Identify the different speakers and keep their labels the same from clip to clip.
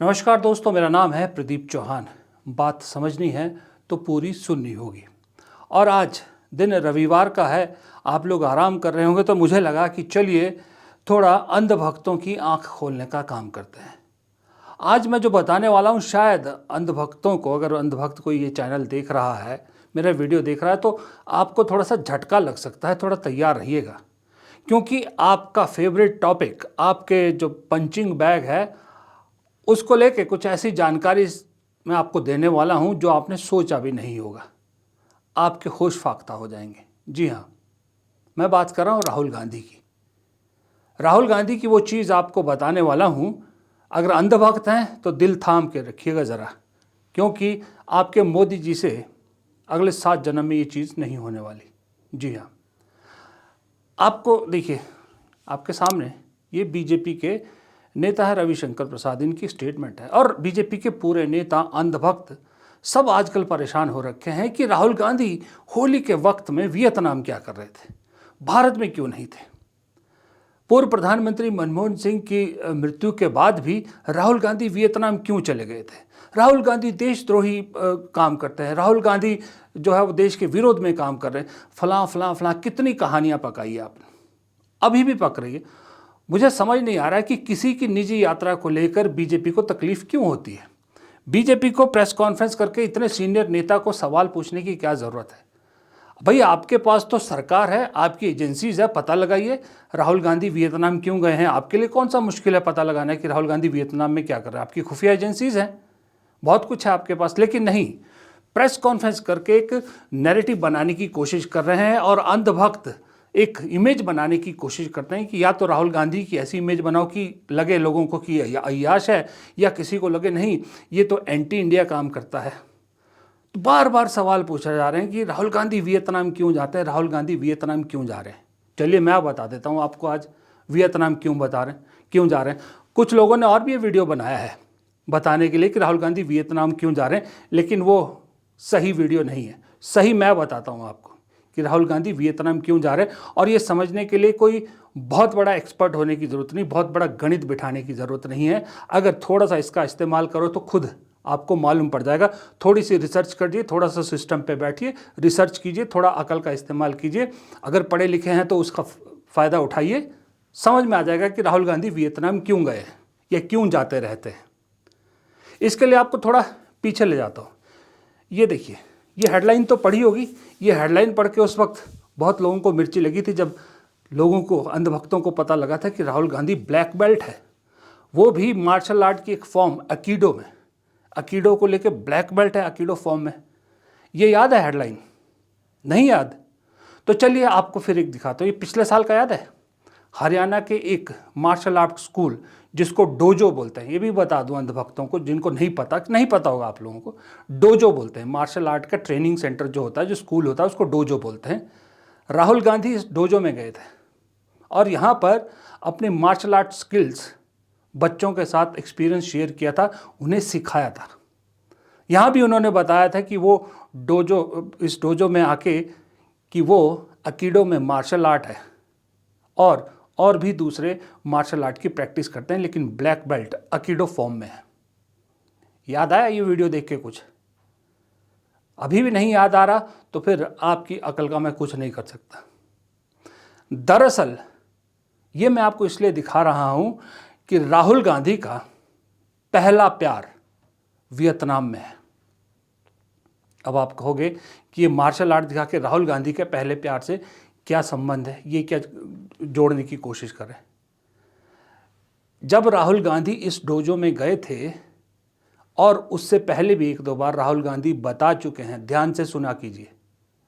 Speaker 1: नमस्कार दोस्तों, मेरा नाम है प्रदीप चौहान। बात समझनी है तो पूरी सुननी होगी। और आज दिन रविवार का है, आप लोग आराम कर रहे होंगे, तो मुझे लगा कि चलिए थोड़ा अंधभक्तों की आंख खोलने का काम करते हैं। आज मैं जो बताने वाला हूँ, शायद अंधभक्तों को, अगर अंधभक्त कोई ये चैनल देख रहा है, मेरा वीडियो देख रहा है, तो आपको थोड़ा सा झटका लग सकता है। थोड़ा तैयार रहिएगा, क्योंकि आपका फेवरेट टॉपिक, आपके जो पंचिंग बैग है, उसको लेके कुछ ऐसी जानकारी मैं आपको देने वाला हूं जो आपने सोचा भी नहीं होगा। आपके होश फाख्ता हो जाएंगे। जी हाँ, मैं बात कर रहा हूं राहुल गांधी की। राहुल गांधी की वो चीज़ आपको बताने वाला हूं। अगर अंधभक्त हैं तो दिल थाम के रखिएगा ज़रा, क्योंकि आपके मोदी जी से अगले 7 जन्म में ये चीज़ नहीं होने वाली। जी हाँ, आपको देखिए, आपके सामने ये बीजेपी के नेता है रविशंकर प्रसाद, इनकी स्टेटमेंट है। और बीजेपी के पूरे नेता, अंधभक्त सब आजकल परेशान हो रखे हैं कि राहुल गांधी होली के वक्त में वियतनाम क्या कर रहे थे, भारत में क्यों नहीं थे। पूर्व प्रधानमंत्री मनमोहन सिंह की मृत्यु के बाद भी राहुल गांधी वियतनाम क्यों चले गए थे। राहुल गांधी देशद्रोही काम करते हैं, राहुल गांधी जो है वो देश के विरोध में काम कर रहे हैं, फलां फलां फलां, कितनी कहानियां पकाई आपने, अभी भी पक रही है। मुझे समझ नहीं आ रहा है कि किसी की निजी यात्रा को लेकर बीजेपी को तकलीफ क्यों होती है। बीजेपी को प्रेस कॉन्फ्रेंस करके इतने सीनियर नेता को सवाल पूछने की क्या ज़रूरत है। भाई, आपके पास तो सरकार है, आपकी एजेंसीज है, पता लगाइए राहुल गांधी वियतनाम क्यों गए हैं। आपके लिए कौन सा मुश्किल है पता लगाना कि राहुल गांधी वियतनाम में क्या कर रहे हैं। आपकी खुफिया एजेंसीज हैं, बहुत कुछ है आपके पास, लेकिन नहीं, प्रेस कॉन्फ्रेंस करके एक नैरेटिव बनाने की कोशिश कर रहे हैं। और अंधभक्त एक इमेज बनाने की कोशिश करते हैं कि या तो राहुल गांधी की ऐसी इमेज बनाओ कि लगे लोगों को कि अय्याश है, या किसी को लगे नहीं ये तो एंटी इंडिया काम करता है। तो बार बार सवाल पूछे जा रहे हैं कि राहुल गांधी वियतनाम क्यों जाते हैं, राहुल गांधी वियतनाम क्यों जा रहे हैं। चलिए मैं बता देता हूँ आपको आज वियतनाम क्यों बता रहे हैं, क्यों जा रहे हैं। कुछ लोगों ने और भी ये वीडियो बनाया है बताने के लिए कि राहुल गांधी वियतनाम क्यों जा रहे हैं, लेकिन वो सही वीडियो नहीं है। सही मैं बताता हूँ आपको कि राहुल गांधी वियतनाम क्यों जा रहे हैं। और ये समझने के लिए कोई बहुत बड़ा एक्सपर्ट होने की ज़रूरत नहीं, बहुत बड़ा गणित बिठाने की ज़रूरत नहीं है। अगर थोड़ा सा इसका इस्तेमाल करो तो खुद आपको मालूम पड़ जाएगा। थोड़ी सी रिसर्च करिए, थोड़ा सा सिस्टम पे बैठिए, रिसर्च कीजिए, थोड़ा अकल का इस्तेमाल कीजिए। अगर पढ़े लिखे हैं तो उसका फ़ायदा उठाइए, समझ में आ जाएगा कि राहुल गांधी वियतनाम क्यों गए या क्यों जाते रहते हैं। इसके लिए आपको थोड़ा पीछे ले जाता हूँ। ये देखिए, ये हेडलाइन तो पढ़ी होगी। ये हेडलाइन पढ़ के उस वक्त बहुत लोगों को मिर्ची लगी थी, जब लोगों को, अंधभक्तों को पता लगा था कि राहुल गांधी ब्लैक बेल्ट है, वो भी मार्शल आर्ट की एक फॉर्म अकीडो में। अकीडो को लेके ब्लैक बेल्ट है, अकीडो फॉर्म में। ये याद है हेडलाइन? नहीं याद? तो चलिए आपको फिर एक दिखाता हूँ। ये पिछले साल का याद है, हरियाणा के एक मार्शल आर्ट स्कूल जिसको डोजो बोलते हैं, ये भी बता दूं अंधभक्तों को जिनको नहीं पता होगा आप लोगों को। डोजो बोलते हैं, मार्शल आर्ट का ट्रेनिंग सेंटर जो होता है, जो स्कूल होता है, उसको डोजो बोलते हैं। राहुल गांधी इस डोजो में गए थे और यहाँ पर अपने मार्शल आर्ट स्किल्स बच्चों के साथ एक्सपीरियंस शेयर किया था, उन्हें सिखाया था। यहाँ भी उन्होंने बताया था कि वो डोजो, इस डोजो में आके कि वो अकीडो में मार्शल आर्ट है और भी दूसरे मार्शल आर्ट की प्रैक्टिस करते हैं, लेकिन ब्लैक बेल्ट अकीडो फॉर्म में है। याद आया ये वीडियो देख के? कुछ अभी भी नहीं याद आ रहा तो फिर आपकी अकल का मैं कुछ नहीं कर सकता। दरअसल ये मैं आपको इसलिए दिखा रहा हूं कि राहुल गांधी का पहला प्यार वियतनाम में है। अब आप कहोगे कि ये मार्शल आर्ट दिखा के राहुल गांधी के पहले प्यार से क्या संबंध है, ये क्या जोड़ने की कोशिश कर रहे हैं। जब राहुल गांधी इस डोजो में गए थे, और उससे पहले भी 1-2 बार राहुल गांधी बता चुके हैं, ध्यान से सुना कीजिए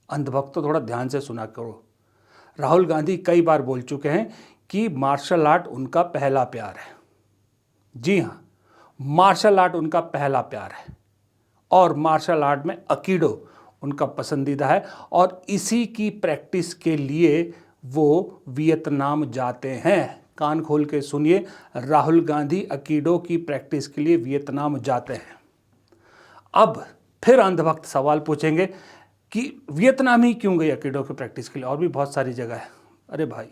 Speaker 1: अंधभक्त, तो थोड़ा ध्यान से सुना करो। राहुल गांधी कई बार बोल चुके हैं कि मार्शल आर्ट उनका पहला प्यार है। जी हाँ, मार्शल आर्ट उनका पहला प्यार है और मार्शल आर्ट में अकीडो उनका पसंदीदा है, और इसी की प्रैक्टिस के लिए वो वियतनाम जाते हैं। कान खोल के सुनिए, राहुल गांधी अकीडो की प्रैक्टिस के लिए वियतनाम जाते हैं। अब फिर अंधभक्त सवाल पूछेंगे कि वियतनाम ही क्यों गए अकीडो की प्रैक्टिस के लिए, और भी बहुत सारी जगह है। अरे भाई,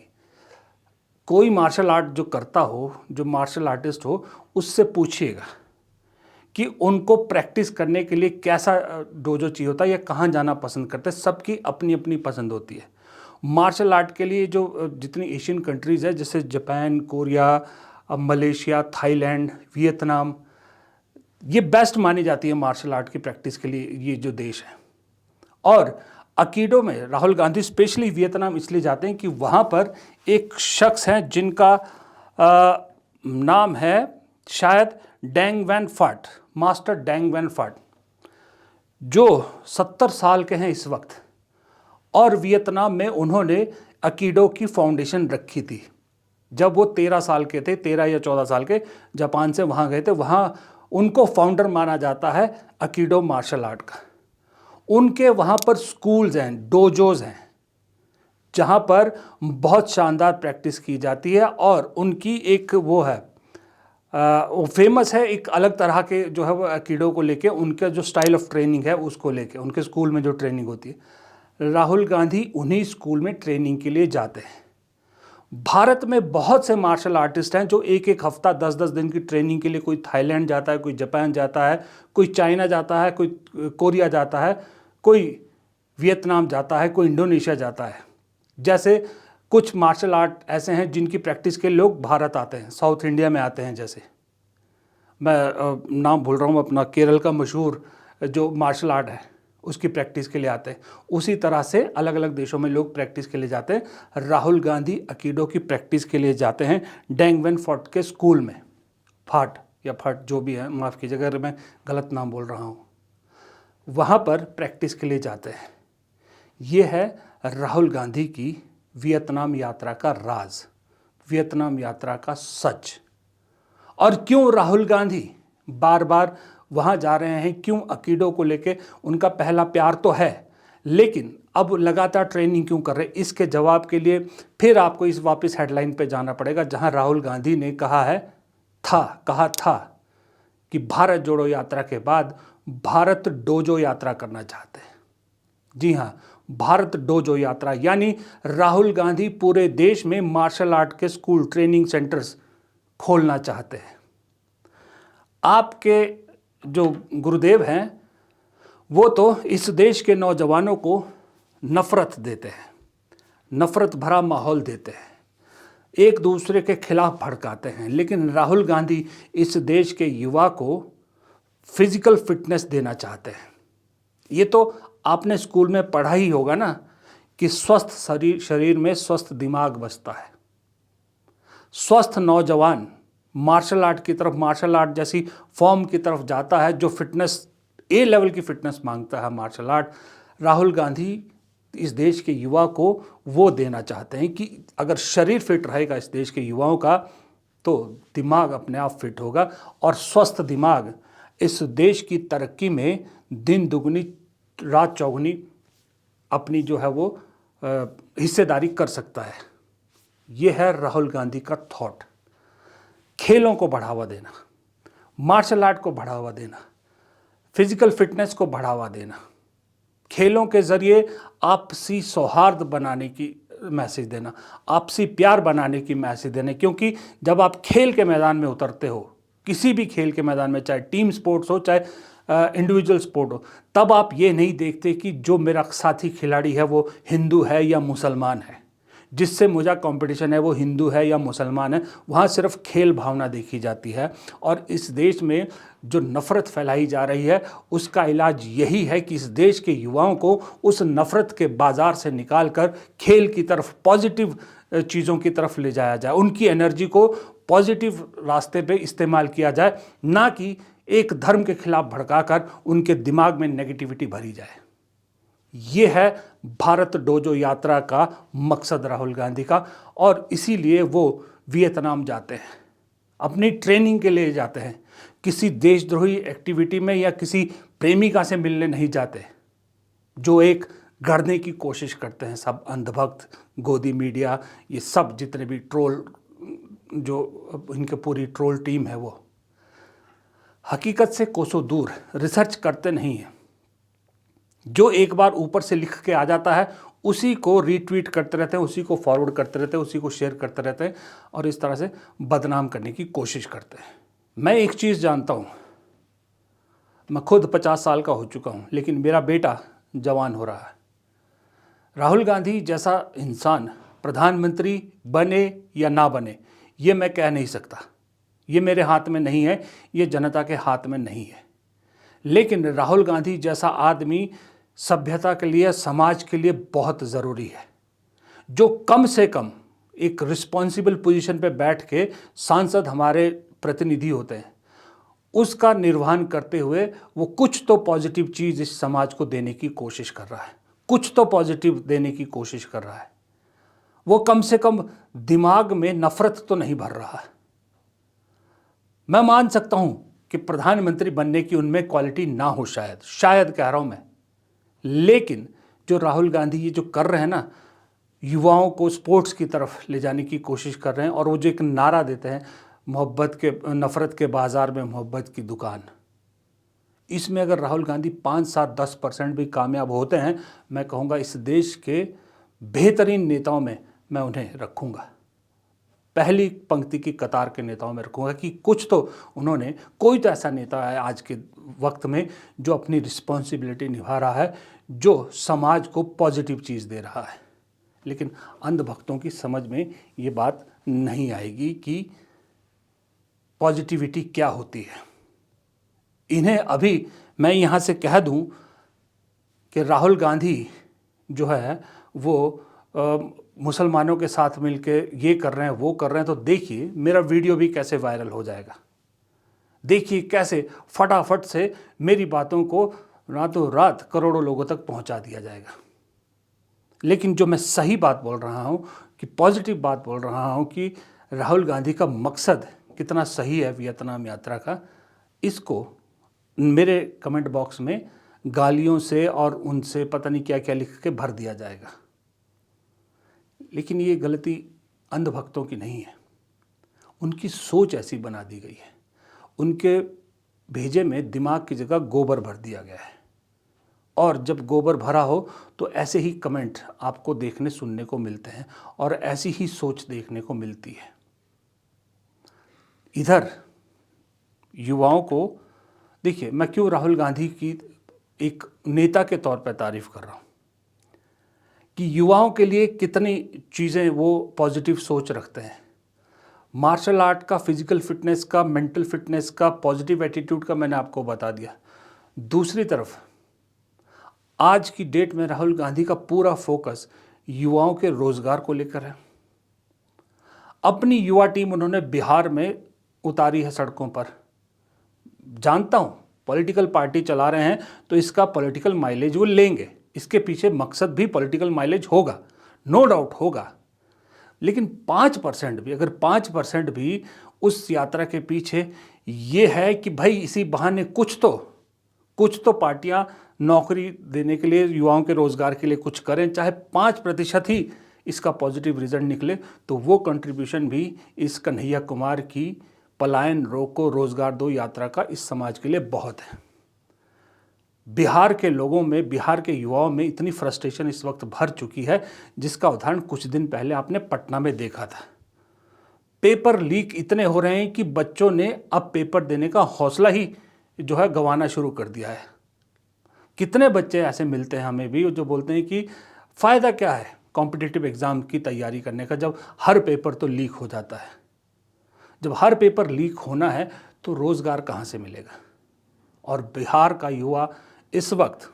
Speaker 1: कोई मार्शल आर्ट जो करता हो, जो मार्शल आर्टिस्ट हो, उससे पूछिएगा कि उनको प्रैक्टिस करने के लिए कैसा डोजो चाहिए होता है या कहाँ जाना पसंद करते हैं। सबकी अपनी अपनी पसंद होती है। मार्शल आर्ट के लिए जो जितनी एशियन कंट्रीज़ है, जैसे Japan, Korea, Malaysia, Thailand, Vietnam, ये बेस्ट मानी जाती है मार्शल आर्ट की प्रैक्टिस के लिए ये जो देश है। और अकीडो में राहुल गांधी स्पेशली वियतनाम इसलिए जाते हैं कि वहाँ पर एक शख्स हैं जिनका नाम है शायद डेंग वैन फाट, मास्टर डेंग वैन फाट, जो 70 साल के हैं इस वक्त। और वियतनाम में उन्होंने अकीडो की फाउंडेशन रखी थी। जब वो 13 साल के थे, 13 या 14 साल के, जापान से वहाँ गए थे। वहाँ उनको फाउंडर माना जाता है अकीडो मार्शल आर्ट का। उनके वहाँ पर स्कूल्स हैं, डोजोज हैं, जहाँ पर बहुत शानदार प्रैक्टिस की जाती है। और उनकी एक वो है, वो फेमस है एक अलग तरह के जो है वो अकीडो को लेके, उनका जो स्टाइल ऑफ ट्रेनिंग है उसको लेके, उनके स्कूल में जो ट्रेनिंग होती है। राहुल गांधी उन्हीं स्कूल में ट्रेनिंग के लिए जाते हैं। भारत में बहुत से मार्शल आर्टिस्ट हैं जो एक एक हफ्ता 10-10 दिन की ट्रेनिंग के लिए, कोई थाईलैंड जाता है, कोई जापान जाता है, कोई चाइना जाता है, कोई कोरिया जाता है, कोई वियतनाम जाता है, कोई इंडोनेशिया जाता है। जैसे कुछ मार्शल आर्ट ऐसे हैं जिनकी प्रैक्टिस के लोग भारत आते हैं, साउथ इंडिया में आते हैं। जैसे मैं नाम भूल रहा हूँ अपना, केरल का मशहूर जो मार्शल आर्ट है उसकी प्रैक्टिस के लिए आते हैं। उसी तरह से अलग अलग देशों में लोग प्रैक्टिस के लिए जाते हैं। राहुल गांधी अकीडो की प्रैक्टिस के लिए जाते हैं डेंग वैन फॉट के स्कूल में। फाट या फट जो भी है, माफ़ कीजिएगा अगर मैं गलत नाम बोल रहा हूँ, वहाँ पर प्रैक्टिस के लिए जाते हैं। ये है राहुल गांधी की वियतनाम यात्रा का राज, वियतनाम यात्रा का सच। और क्यों राहुल गांधी बार बार वहाँ जा रहे हैं, क्यों अकीडो को लेके, उनका पहला प्यार तो है, लेकिन अब लगातार ट्रेनिंग क्यों कर रहे हैं, इसके जवाब के लिए फिर आपको इस वापस हेडलाइन पे जाना पड़ेगा, जहाँ राहुल गांधी ने कहा था कि भारत जोड़ो यात्रा के बाद भारत डोजो यात्रा करना चाहते हैं। जी हाँ, भारत डोजो यात्रा, यानी राहुल गांधी पूरे देश में मार्शल आर्ट के स्कूल, ट्रेनिंग सेंटर्स खोलना चाहते हैं। आपके जो गुरुदेव हैं वो तो इस देश के नौजवानों को नफ़रत देते हैं, नफ़रत भरा माहौल देते हैं, एक दूसरे के खिलाफ भड़काते हैं। लेकिन राहुल गांधी इस देश के युवा को फिजिकल फिटनेस देना चाहते हैं। ये तो आपने स्कूल में पढ़ा ही होगा ना कि स्वस्थ शरीर में स्वस्थ दिमाग बसता है। स्वस्थ नौजवान मार्शल आर्ट की तरफ, मार्शल आर्ट जैसी फॉर्म की तरफ जाता है जो फिटनेस, ए लेवल की फिटनेस मांगता है मार्शल आर्ट। राहुल गांधी इस देश के युवा को वो देना चाहते हैं कि अगर शरीर फिट रहेगा इस देश के युवाओं का तो दिमाग अपने आप फिट होगा, और स्वस्थ दिमाग इस देश की तरक्की में दिन दुगनी रात चौगुनी अपनी जो है वो हिस्सेदारी कर सकता है। ये है राहुल गांधी का थॉट। खेलों को बढ़ावा देना, मार्शल आर्ट को बढ़ावा देना, फिजिकल फिटनेस को बढ़ावा देना, खेलों के ज़रिए आपसी सौहार्द बनाने की मैसेज देना, आपसी प्यार बनाने की मैसेज देना। क्योंकि जब आप खेल के मैदान में उतरते हो, किसी भी खेल के मैदान में, चाहे टीम स्पोर्ट्स हो चाहे इंडिविजुअल स्पोर्ट हो, तब आप ये नहीं देखते कि जो मेरा साथी खिलाड़ी है वो हिंदू है या मुसलमान है, जिससे मुझे कंपटीशन है वो हिंदू है या मुसलमान है। वहाँ सिर्फ खेल भावना देखी जाती है। और इस देश में जो नफ़रत फैलाई जा रही है उसका इलाज यही है कि इस देश के युवाओं को उस नफ़रत के बाज़ार से निकाल कर खेल की तरफ, पॉजिटिव चीज़ों की तरफ ले जाया जाए, उनकी एनर्जी को पॉजिटिव रास्ते पे इस्तेमाल किया जाए, ना कि एक धर्म के खिलाफ भड़काकर उनके दिमाग में नेगेटिविटी भरी जाए। ये है भारत डोजो यात्रा का मकसद राहुल गांधी का। और इसीलिए वो वियतनाम जाते हैं, अपनी ट्रेनिंग के लिए जाते हैं, किसी देशद्रोही एक्टिविटी में या किसी प्रेमिका से मिलने नहीं जाते जो एक गढ़ने की कोशिश करते हैं सब अंधभक्त, गोदी मीडिया, ये सब जितने भी ट्रोल, जो इनके पूरी ट्रोल टीम है, वो हकीकत से कोसों दूर रिसर्च करते नहीं हैं। जो एक बार ऊपर से लिख के आ जाता है उसी को रीट्वीट करते रहते हैं, उसी को फॉरवर्ड करते रहते हैं, उसी को शेयर करते रहते हैं और इस तरह से बदनाम करने की कोशिश करते हैं। मैं एक चीज़ जानता हूँ मैं खुद 50 साल का हो चुका हूँ, लेकिन मेरा बेटा जवान हो रहा है। राहुल गांधी जैसा इंसान प्रधानमंत्री बने या ना बने, ये मैं कह नहीं सकता, ये मेरे हाथ में नहीं है, ये जनता के हाथ में नहीं है। लेकिन राहुल गांधी जैसा आदमी सभ्यता के लिए, समाज के लिए बहुत ज़रूरी है, जो कम से कम एक रिस्पॉन्सिबल पोजीशन पे बैठ के सांसद हमारे प्रतिनिधि होते हैं, उसका निर्वहन करते हुए वो कुछ तो पॉजिटिव चीज़ इस समाज को देने की कोशिश कर रहा है, कुछ तो पॉजिटिव देने की कोशिश कर रहा है। वो कम से कम दिमाग में नफरत तो नहीं भर रहा है। मैं मान सकता हूं कि प्रधानमंत्री बनने की उनमें क्वालिटी ना हो, शायद कह रहा हूं मैं, लेकिन जो राहुल गांधी ये जो कर रहे हैं ना, युवाओं को स्पोर्ट्स की तरफ ले जाने की कोशिश कर रहे हैं, और वो जो एक नारा देते हैं, मोहब्बत के नफ़रत के बाज़ार में मोहब्बत की दुकान, इसमें अगर राहुल गांधी 5, 7, 10% भी कामयाब होते हैं, मैं कहूँगा इस देश के बेहतरीन नेताओं में मैं उन्हें रखूँगा, पहली पंक्ति की कतार के नेताओं में रखूँगा, कि कुछ तो उन्होंने, कोई तो ऐसा नेता है आज के वक्त में जो अपनी रिस्पॉन्सिबिलिटी निभा रहा है, जो समाज को पॉजिटिव चीज़ दे रहा है। लेकिन अंधभक्तों की समझ में ये बात नहीं आएगी कि पॉजिटिविटी क्या होती है। इन्हें अभी मैं यहाँ से कह दूँ कि राहुल गांधी जो है वो मुसलमानों के साथ मिलके ये कर रहे हैं, वो कर रहे हैं, तो देखिए मेरा वीडियो भी कैसे वायरल हो जाएगा, देखिए कैसे फटाफट से मेरी बातों को रातों रात करोड़ों लोगों तक पहुंचा दिया जाएगा। लेकिन जो मैं सही बात बोल रहा हूं, कि पॉजिटिव बात बोल रहा हूं, कि राहुल गांधी का मकसद कितना सही है वियतनाम यात्रा का, इसको मेरे कमेंट बॉक्स में गालियों से और उनसे पता नहीं क्या क्या लिख के भर दिया जाएगा। लेकिन ये गलती अंधभक्तों की नहीं है, उनकी सोच ऐसी बना दी गई है, उनके भेजे में दिमाग की जगह गोबर भर दिया गया है, और जब गोबर भरा हो तो ऐसे ही कमेंट आपको देखने सुनने को मिलते हैं, और ऐसी ही सोच देखने को मिलती है। इधर युवाओं को देखिए, मैं क्यों राहुल गांधी की एक नेता के तौर पर तारीफ कर रहा हूँ, कि युवाओं के लिए कितनी चीज़ें वो पॉजिटिव सोच रखते हैं। मार्शल आर्ट का, फिजिकल फिटनेस का, मेंटल फिटनेस का, पॉजिटिव एटीट्यूड का मैंने आपको बता दिया। दूसरी तरफ आज की डेट में राहुल गांधी का पूरा फोकस युवाओं के रोजगार को लेकर है। अपनी युवा टीम उन्होंने बिहार में उतारी है सड़कों पर। जानता हूं पॉलिटिकल पार्टी चला रहे हैं तो इसका पॉलिटिकल माइलेज वो लेंगे, इसके पीछे मकसद भी पॉलिटिकल माइलेज होगा, नो डाउट होगा। लेकिन 5% भी, अगर 5% भी उस यात्रा के पीछे ये है कि भाई इसी बहाने कुछ तो पार्टियां नौकरी देने के लिए, युवाओं के रोजगार के लिए कुछ करें, चाहे 5% ही इसका पॉजिटिव रिजल्ट निकले, तो वो कंट्रीब्यूशन भी इस कन्हैया कुमार की पलायन रोको रोजगार दो यात्रा का इस समाज के लिए बहुत है। बिहार के लोगों में, बिहार के युवाओं में इतनी फ्रस्ट्रेशन इस वक्त भर चुकी है, जिसका उदाहरण कुछ दिन पहले आपने पटना में देखा था। पेपर लीक इतने हो रहे हैं कि बच्चों ने अब पेपर देने का हौसला ही जो है गंवाना शुरू कर दिया है। कितने बच्चे ऐसे मिलते हैं हमें भी जो बोलते हैं कि फ़ायदा क्या है कॉम्पिटिटिव एग्ज़ाम की तैयारी करने का, जब हर पेपर तो लीक हो जाता है। जब हर पेपर लीक होना है तो रोज़गार कहाँ से मिलेगा। और बिहार का युवा इस वक्त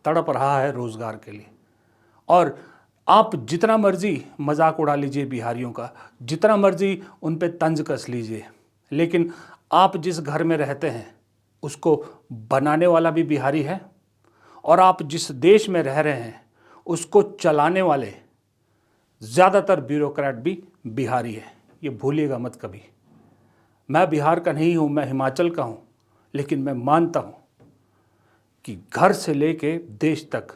Speaker 1: तड़प रहा है रोज़गार के लिए। और आप जितना मर्जी मजाक उड़ा लीजिए बिहारियों का, जितना मर्जी उन पे तंज कस लीजिए, लेकिन आप जिस घर में रहते हैं उसको बनाने वाला भी बिहारी है, और आप जिस देश में रह रहे हैं उसको चलाने वाले ज़्यादातर ब्यूरोक्रेट भी बिहारी है। ये भूलिएगा मत कभी। मैं बिहार का नहीं हूँ, मैं हिमाचल का हूँ, लेकिन मैं मानता हूँ कि घर से लेके देश तक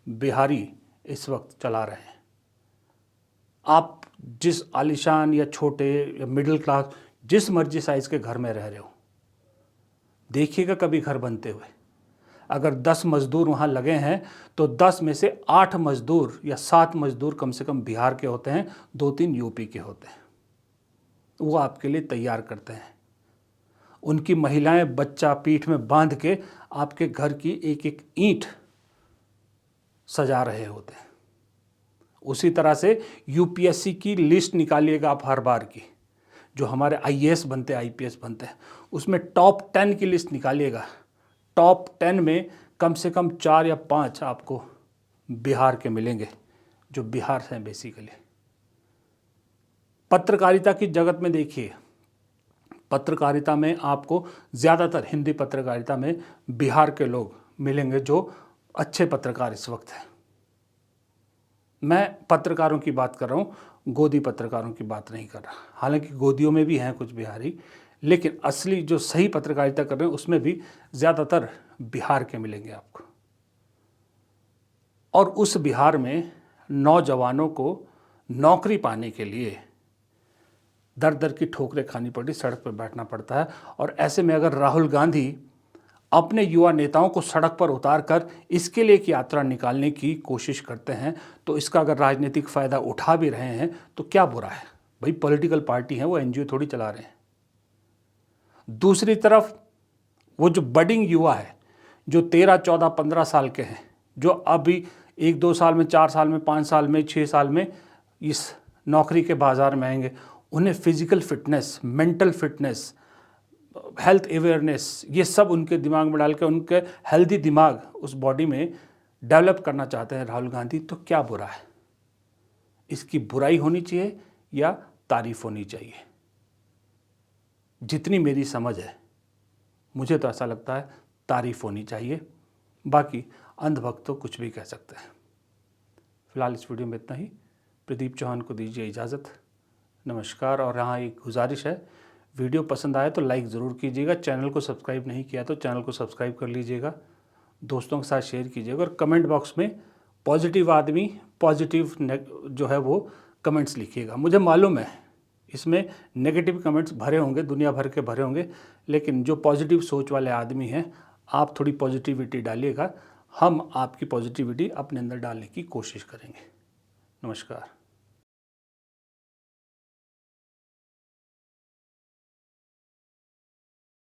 Speaker 1: बिहारी इस वक्त चला रहे हैं। आप जिस आलीशान या छोटे या मिडिल क्लास जिस मर्जी साइज़ के घर में रह रहे हो, देखिएगा कभी घर बनते हुए। अगर 10 मज़दूर वहाँ लगे हैं तो 10 में से 8 मज़दूर या 7 मज़दूर कम से कम बिहार के होते हैं, 2-3 यूपी के होते हैं। वो आपके लिए तैयार करते हैं। उनकी महिलाएं बच्चा पीठ में बांध के आपके घर की एक एक ईंट सजा रहे होते हैं। उसी तरह से यूपीएससी की लिस्ट निकालिएगा आप हर बार की, जो हमारे आईएएस बनते हैं आईपीएस बनते हैं, उसमें टॉप 10 की लिस्ट निकालिएगा। टॉप 10 में कम से कम 4 या 5 आपको बिहार के मिलेंगे, जो बिहार से हैं बेसिकली। पत्रकारिता की जगत में देखिए, पत्रकारिता में आपको ज़्यादातर हिंदी पत्रकारिता में बिहार के लोग मिलेंगे जो अच्छे पत्रकार इस वक्त हैं। मैं पत्रकारों की बात कर रहा हूँ, गोदी पत्रकारों की बात नहीं कर रहा। हालांकि गोदियों में भी हैं कुछ बिहारी, लेकिन असली जो सही पत्रकारिता कर रहे हैं उसमें भी ज़्यादातर बिहार के मिलेंगे आपको। और उस बिहार में नौजवानों को नौकरी पाने के लिए दर दर की ठोकरें खानी पड़ी, सड़क पर बैठना पड़ता है। और ऐसे में अगर राहुल गांधी अपने युवा नेताओं को सड़क पर उतार कर इसके लिए एक यात्रा निकालने की कोशिश करते हैं, तो इसका अगर राजनीतिक फ़ायदा उठा भी रहे हैं तो क्या बुरा है भाई, पॉलिटिकल पार्टी है, वो एनजीओ थोड़ी चला रहे हैं। दूसरी तरफ वो जो बडिंग युवा है, जो 13, 14, 15 साल के हैं, जो अभी 1-2 साल में, 4 साल में, 5 साल में, 6 साल में इस नौकरी के बाज़ार में आएंगे, उन्हें physical fitness, mental fitness, health awareness, ये सब उनके दिमाग में डाल के उनके हेल्दी दिमाग उस बॉडी में डेवलप करना चाहते हैं राहुल गांधी। तो क्या बुरा है? इसकी बुराई होनी चाहिए या तारीफ होनी चाहिए? जितनी मेरी समझ है, मुझे तो ऐसा लगता है तारीफ होनी चाहिए। बाकी अंधभक्त तो कुछ भी कह सकते हैं। फिलहाल इस वीडियो में इतना ही। प्रदीप चौहान को दीजिए इजाज़त। नमस्कार। और यहाँ एक गुजारिश है, वीडियो पसंद आए तो लाइक ज़रूर कीजिएगा। चैनल को सब्सक्राइब नहीं किया तो चैनल को सब्सक्राइब कर लीजिएगा, दोस्तों के साथ शेयर कीजिएगा। और कमेंट बॉक्स में पॉजिटिव आदमी, पॉजिटिव जो है वो कमेंट्स लिखिएगा। मुझे मालूम है इसमें नेगेटिव कमेंट्स भरे होंगे, दुनिया भर के भरे होंगे, लेकिन जो पॉजिटिव सोच वाले आदमी हैं, आप थोड़ी पॉजिटिविटी डालिएगा। हम आपकी पॉजिटिविटी अपने अंदर डालने की कोशिश करेंगे। नमस्कार।